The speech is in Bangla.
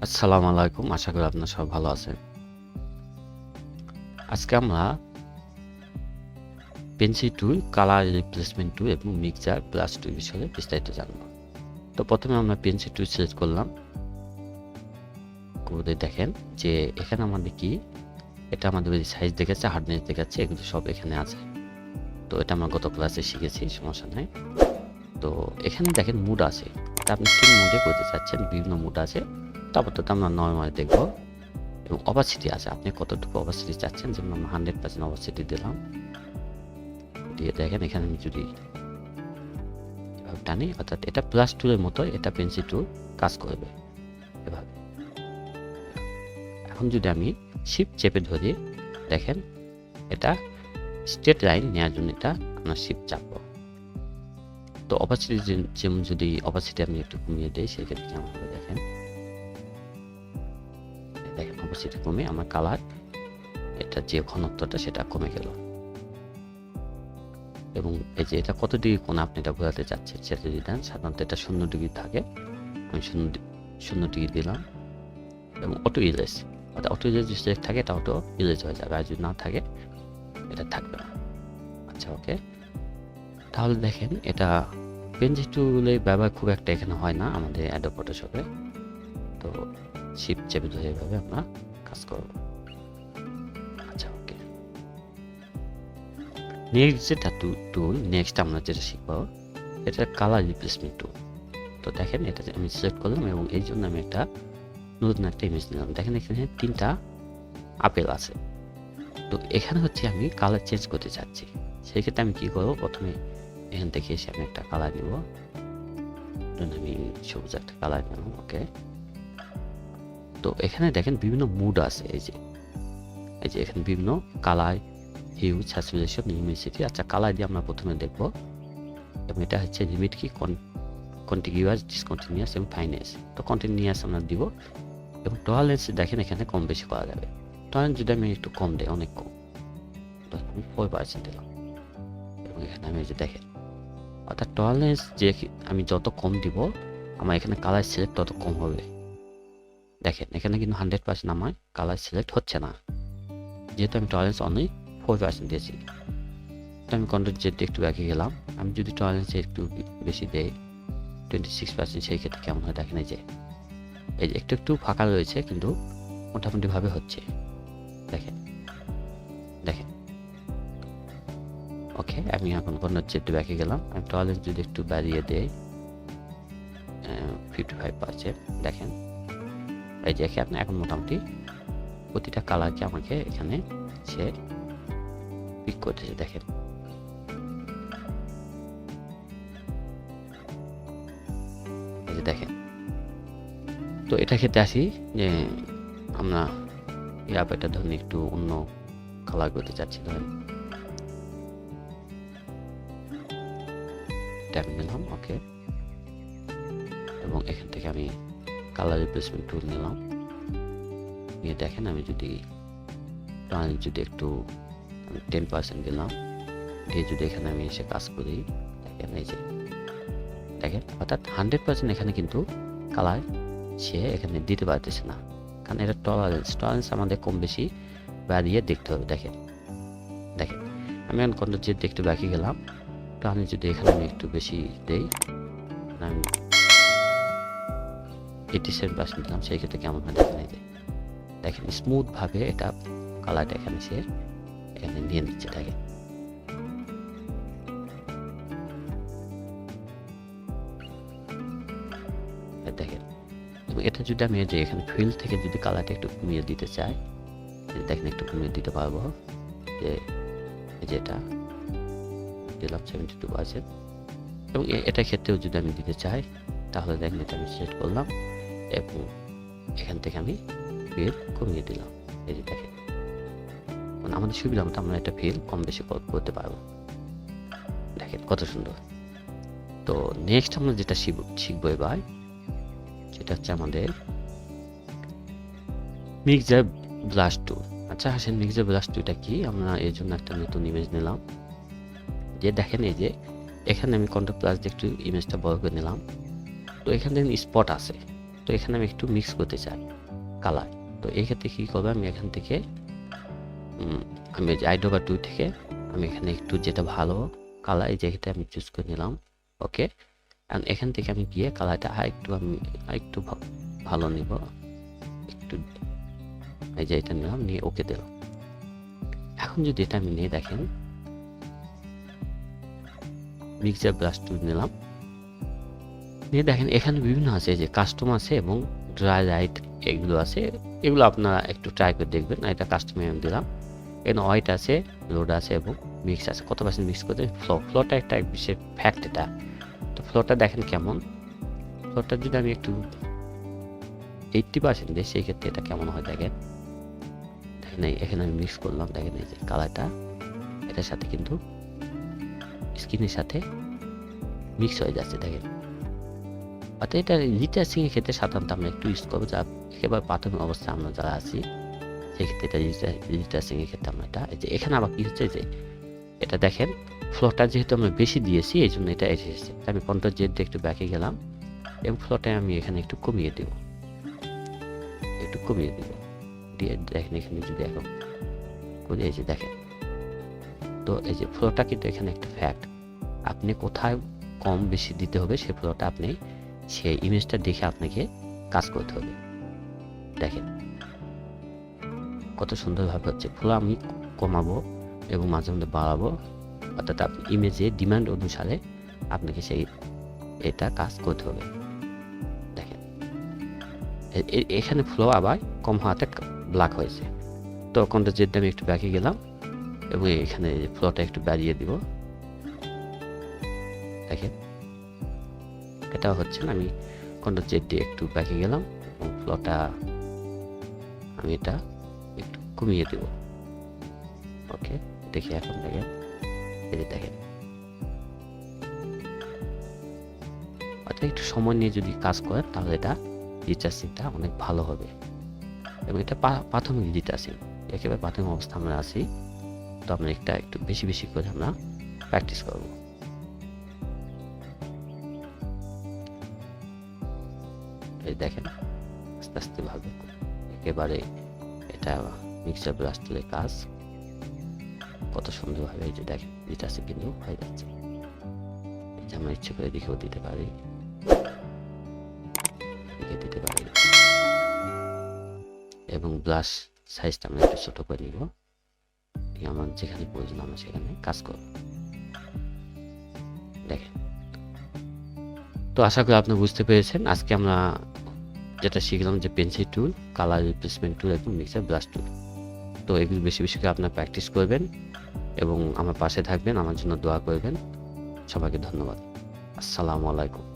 আসসালামু আলাইকুম, আশা করি আপনারা সবাই ভালো আছেন। আজকে আমরা পেন্সিল টুল, কালার রিপ্লেসমেন্ট টুল এবং মিক্সার ব্রাশ টুল বিষয়ে বিস্তারিত জানব। তো প্রথমে আমরা পেন্সিল টুল সিলেক্ট করলাম। করে দেখেন যে এখানে আমাদের কি, এটা আমাদের সাইজ দেখাচ্ছে, হার্ডনেস দেখাচ্ছে, এগুলো সব এখানে আছে। তো এটা আমরা গত ক্লাসে শিখেছি, সমস্যা নাই। তো এখানে দেখেন মুড আছে, এটা আপনি কোন মুডে করতে চাচ্ছেন, বিভিন্ন মুড আছে। তারপর তো আমরা নর্মাল দেখব। এবং অপাসিটি আছে, আপনি কতটুকু অপাসিটি চাচ্ছেন, যেমন আমরা 100% অপাসিটি দিলাম। দিয়ে দেখেন এখানে আমি যদি এভাবে টানি, অর্থাৎ এটা প্লাস টুলের মতো, এটা পেন্সিল টুল কাজ করবে এভাবে। এখন যদি আমি শিফট চেপে ধরি, দেখেন এটা স্ট্রেট লাইন নেওয়ার জন্য এটা আমরা শিফট চাপবো। তো অপাসিটি যেমন যদি অপাসিটি আমি একটু কমিয়ে দিই, সেক্ষেত্রে কেমন হবে দেখেন। দেখেন অপাসিটি কমে আমার কালার, এটা যে ঘনত্বটা সেটা কমে গেল। এবং এই যে এটা কত ডিগ্রি কোণ আপনি এটা বোঝাতে চাচ্ছেন সেটা যদি দেন, সাধারণত এটা 0 ডিগ্রি থাকে, আমি 0 ডিগ্রি দিলাম। এবং অটো ইরেজ, অর্থাৎ অটো ইরেজ যদি সিলেক্ট থাকে এটা অটো ইরেজ হয়ে যাবে, আর যদি না থাকে এটা থাকবে না। আচ্ছা, ওকে। তাহলে দেখেন এটা পেন্সিল টুলের ব্যবহার খুব একটা এখানে হয় না আমাদের অ্যাডোব ফটোশপে। তো শিফট চেপে ধরে এভাবে আমরা কাজ করব। আচ্ছা, ওকে। নেক্সট যেটা টুল, নেক্সট আমরা যেটা শিখবো, এটা কালার রিপ্লেসমেন্ট টুল। তো দেখেন এটা আমি সিলেক্ট করলাম এবং এই জন্য আমি একটা নতুন একটা ইমেজ নিলাম। দেখেন এখানে 3টা আপেল আছে। তো এখানে হচ্ছে আমি কালার চেঞ্জ করতে চাচ্ছি। সেই ক্ষেত্রে আমি কি করবো, প্রথমে এখান থেকে এসে আমি একটা কালার নিব। আমি সবুজ একটা কালার নিলাম, ওকে। তো এখানে দেখেন বিভিন্ন মুড আছে, এই যে এখানে বিভিন্ন কালার, হিউ, স্যাচুরেশন, লিউমিনিসিটি। আচ্ছা, কালার দিয়ে আমরা প্রথমে দেখব। এবং এটা হচ্ছে লিমিট কি, কন্টিনিউয়াস, ডিসকন্টিনিউয়াস এবং ফাইনেস। তো কন্টিনিউয়াস আমরা দিব। এবং টলারেন্স দেখেন এখানে কম বেশি করা যাবে। টলারেন্স যদি আমি একটু কম দেই, অনেক কম, আমি 4% দিলাম। এবং এখানে আমি যে দেখেন, অর্থাৎ টলারেন্স যে আমি যত কম দিব, আমার এখানে কালার সিলেক্ট তত কম হবে। দেখেন এখানে কিন্তু 100% আমার কালার সিলেক্ট হচ্ছে না, যেহেতু আমি টলারেন্স অনলি 4% দিয়েছি। তো আমি কন্ট্রোল জেড একটু ব্যাকে গেলাম। আমি যদি টলারেন্স একটু বেশি দেই, 26%, সেই ক্ষেত্রে কেমন হয় দেখেন। এই যে একটু একটু ফাঁকা রয়েছে, কিন্তু মোটামুটি ভাবে হচ্ছে। দেখেন দেখেন ওকে। আমি এখন কন্ট্রোল জেড ব্যাকে গেলাম। আমি টলারেন্স যদি একটু বাড়িয়ে দেই 55%, দেখেন এই যে এখানে এখন মোটামুটি প্রতিটা কালারকে আমাকে এখানে সে পিক করতেছে। দেখেন এই যে দেখেন। তো এটা ক্ষেত্রে আসি যে আমরা এই আপেলটা ধরুন একটু অন্য কালার করতে চাচ্ছি, ধরেন ট্যাব নিলাম, ওকে। এবং এখান থেকে আমি কালার রিপ্লেসমেন্ট টুল নিলাম, নিয়ে দেখেন আমি যদি একটু 10% দিলাম, দিয়ে যদি এখানে আমি এসে কাজ করি, দেখেন এই যে দেখেন, অর্থাৎ 100% এখানে কিন্তু কালার সে এখানে দিতে পারতেছে না, কারণ এটা টলারেন্স আমাদের কম বেশি বাড়িয়ে দেখতে হবে। দেখেন দেখেন আমি এখন কন্ট্রোল জেড একটু বাকি গেলাম। তো আমি যদি এখানে আমি একটু বেশি দেই, আমি 87% দিলাম, সেই ক্ষেত্রে কেমন হয় দেখেন। এই যে দেখেন স্মুথ ভাবে এটা কালারটা এখানে সে এখানে নিয়ে নিচ্ছে। দেখেন দেখেন। এবং এটা যদি আমি যে এখানে ফিল থেকে যদি কালারটা একটু কমিয়ে দিতে চাই, দেখেন একটু কমিয়ে দিতে পারবো। যে এটা দিলাম 72%। এবং এটা ক্ষেত্রেও যদি আমি দিতে চাই, তাহলে দেখেন এটা আমি সিলেক্ট করলাম এবং এখান থেকে আমি ফিল কমিয়ে দিলাম। এই যে দেখেন, মানে আমাদের সুবিধা মতো আমরা এটা ফিল কম বেশি করতে পারবো। দেখেন কত সুন্দর। তো নেক্সট আমরা যেটা শিখবো এবার, সেটা হচ্ছে আমাদের মিক্সার ব্রাশ টুল। আচ্ছা আসেন, মিক্সার ব্রাশ টুলটা কি, আমরা এর জন্য একটা নতুন ইমেজ নিলাম। যে দেখেন এই যে এখানে আমি কন্ট্রোল প্লাস দিয়ে একটু ইমেজটা বড় করে নিলাম। তো এখানে স্পট আছে, তো এখানে আমি একটু মিক্স করতে চাই কালার। তো এই ক্ষেত্রে কী করবো, আমি এখান থেকে আমি আইডোবা টু থেকে আমি এখানে একটু যেটা ভালো কালার এই জায়গাতে আমি চুজ করে নিলাম। ওকে, আর এখান থেকে আমি গিয়ে কালারটা আরেকটু ভালো নিব, একটু এই যে এটা নিলাম, নিয়ে ওকে দিলাম। এখন যদি এটা আমি নিয়ে দেখেন মিক্সার ব্রাশ টুল নিলাম, নিয়ে দেখেন এখানে বিভিন্ন আছে, যে কাস্টম আছে এবং ড্রাই লাইট এগুলো আছে, এগুলো আপনারা একটু ট্রাই করে দেখবেন। এটা কাস্টমে আমি দিলাম। এখানে হোয়াইট আছে, লোড আছে এবং মিক্স আছে। কত পার্সেন্ট মিক্স করতে, ফ্লোটা একটা বিশেষ ফ্যাক্ট এটা। তো ফ্লোটা দেখেন কেমন, ফ্লোটা যদি আমি একটু 80% দিই সেই ক্ষেত্রে এটা কেমন হয় দেখেন। এখানে আমি মিক্স করলাম, দেখেন এই যে কালারটা এটার সাথে কিন্তু স্কিনের সাথে মিক্স হয়ে যাচ্ছে দেখেন। অর্থাৎ এটা রিটাচিং এর ক্ষেত্রে সাধারণত আমরা একটু ইউজ করবো, যা একেবারে প্রাথমিক অবস্থায় আমরা যারা আছি সেক্ষেত্রে এটা রিটাচিং এর ক্ষেত্রে আমরা এটা এই যে এখানে আবার কি হচ্ছে যে এটা দেখেন ফ্লোটা যেহেতু আমরা বেশি দিয়েছি এই জন্য এটা এসেছে। আমি কন্ট্রোল জেড দিয়ে একটু ব্যাকে গেলাম এবং ফ্লোটায় আমি এখানে একটু কমিয়ে দেব, দিয়ে দেখেন এখানে যদি এখন করে এই যে দেখেন। তো এই যে ফ্লোটা কিন্তু এখানে একটা ফ্যাক্ট, আপনি কোথায় কম বেশি দিতে হবে সেই ফ্লোটা আপনি সেই ইমেজটা দেখে আপনাকে কাজ করতে হবে। দেখেন কত সুন্দরভাবে হচ্ছে। ফ্লো আমি কমাবো এবং মাঝে মধ্যে বাড়াবো, অর্থাৎ আপনি ইমেজে ডিমান্ড অনুসারে আপনাকে এটা কাজ করতে হবে। দেখেন এখানে ফ্লো আবার কম হওয়াতে ব্ল্যাক হয়েছে। তো কন্ট্রোল জেড আমি একটু ব্যাকে গেলাম এবং এখানে ফ্লোটা একটু বাড়িয়ে দিব। দেখেন এটা হচ্ছে না, আমি কন্ট্রোল জেড দিয়ে একটু ব্যাকে গেলাম এবং ফ্লোটা আমি এটা একটু কমিয়ে দেব। ওকে, দেখি এখন দেখেন এই যে দেখেন, অর্থাৎ একটু সময় নিয়ে যদি কাজ করেন তাহলে এটা রিটাচিংটা অনেক ভালো হবে। এবং এটা প্রাথমিক রিটাচিং, একেবারে প্রাথমিক অবস্থা আমরা আছি। তো আমরা একটা একটু বেশি বেশি করে আমরা প্র্যাকটিস করব। এই দেখেন আস্তে আস্তে ভাবে একেবারে এটা মিক্সার ব্রাশ টুলের কাজ কত সুন্দরভাবে এই যে দেখেন রিটাচিং কিন্তু হয়ে যাচ্ছে। এটা আমরা ইচ্ছে করে দিকেও দিতে পারি, এবং ব্রাশ সাইজটা আমরা একটু ছোট করে নিব, আমার যেখানে প্রয়োজন আমরা সেখানে কাজ করব। দেখেন, তো আশা করি আপনি বুঝতে পেরেছেন। আজকে আমরা যেটা শিখলাম যে পেন্সিল টুল, কালার রিপ্লেসমেন্ট টুল এবং মিক্সার ব্রাশ টুল। তো এগুলো বেশি বেশি করে আপনার প্র্যাকটিস করবেন এবং আমার পাশে থাকবেন, আমার জন্য দোয়া করবেন। সবাইকে ধন্যবাদ। আসসালামু আলাইকুম।